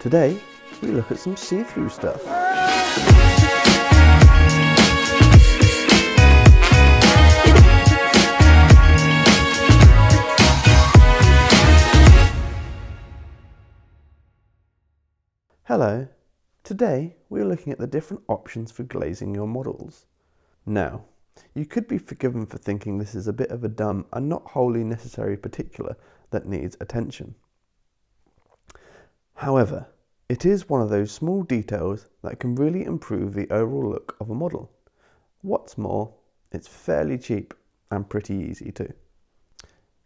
Today, we look at some see-through stuff. Hello, today we're looking at the different options for glazing your models. Now, you could be forgiven for thinking this is a bit of a dumb and not wholly necessary particular that needs attention. However, it is one of those small details that can really improve the overall look of a model. What's more, it's fairly cheap and pretty easy too.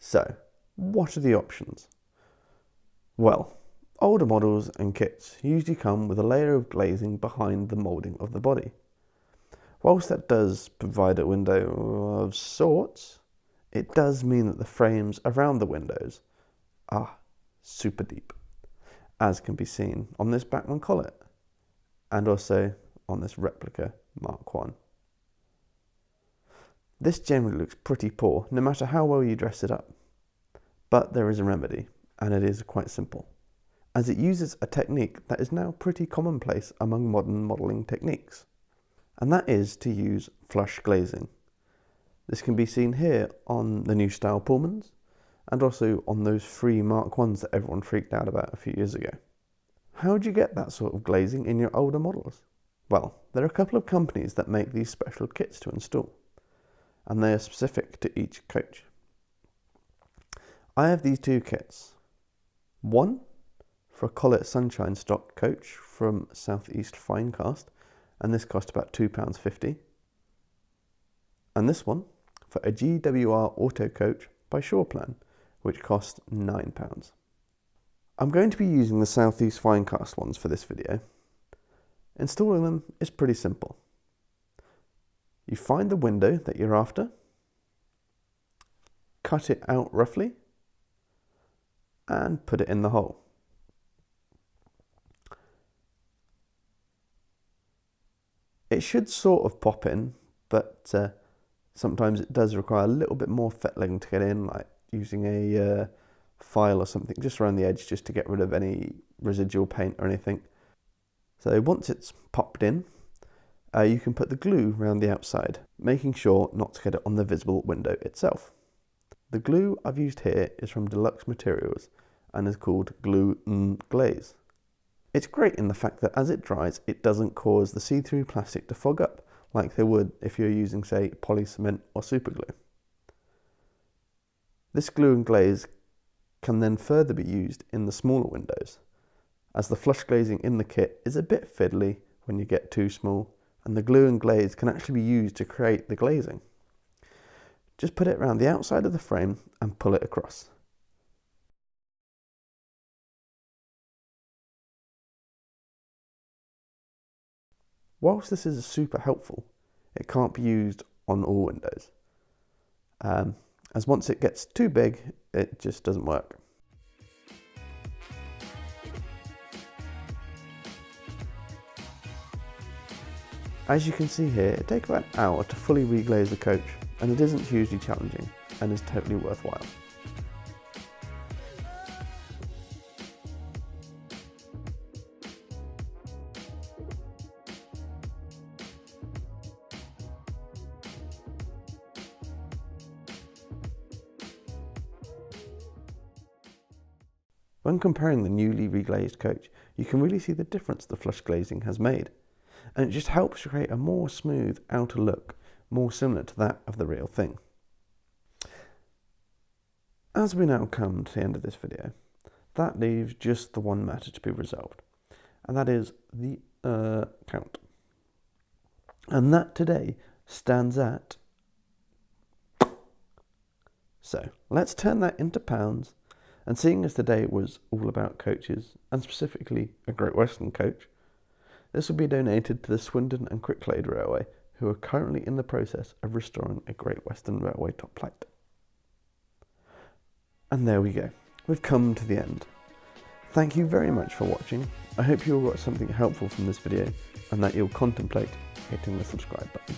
So, what are the options? Well, older models and kits usually come with a layer of glazing behind the moulding of the body. Whilst that does provide a window of sorts, it does mean that the frames around the windows are super deep, as can be seen on this Bachmann collet and also on this replica Mark I. This generally looks pretty poor no matter how well you dress it up, but there is a remedy, and it is quite simple, as it uses a technique that is now pretty commonplace among modern modelling techniques, and that is to use flush glazing. This can be seen here on the new style Pullmans and also on those free Mark Is that everyone freaked out about a few years ago. How do you get that sort of glazing in your older models? Well, there are a couple of companies that make these special kits to install, and they are specific to each coach. I have these two kits. One for a Collet Sunshine stock coach from Southeast Finecast, and this cost about £2.50. And this one for a GWR Auto Coach by Shoreplan, which cost £9. I'm going to be using the Southeast Finecast ones for this video. Installing them is pretty simple. You find the window that you're after, cut it out roughly, and put it in the hole. It should sort of pop in, but sometimes it does require a little bit more fettling to get in, like using a file or something just around the edge just to get rid of any residual paint or anything. So once it's popped in, you can put the glue around the outside, making sure not to get it on the visible window itself. The glue I've used here is from Deluxe Materials and is called Glaze. It's great in the fact that as it dries, it doesn't cause the see-through plastic to fog up like they would if you're using, say, poly cement or superglue. This glue and glaze can then further be used in the smaller windows, as the flush glazing in the kit is a bit fiddly when you get too small, and the glue and glaze can actually be used to create the glazing. Just put it around the outside of the frame and pull it across. Whilst this is super helpful, it can't be used on all windows, as once it gets too big, it just doesn't work. As you can see here, it takes about an hour to fully reglaze the coach, and it isn't hugely challenging and is totally worthwhile. When comparing the newly reglazed coach, you can really see the difference the flush glazing has made, and it just helps to create a more smooth outer look, more similar to that of the real thing. As we now come to the end of this video, that leaves just the one matter to be resolved, and that is the count. And that today stands at... So let's turn that into pounds. And seeing as today was all about coaches, and specifically a Great Western coach, this will be donated to the Swindon and Cricklade Railway, who are currently in the process of restoring a Great Western Railway top plate. And there we go, we've come to the end. Thank you very much for watching. I hope you all got something helpful from this video, and that you'll contemplate hitting the subscribe button.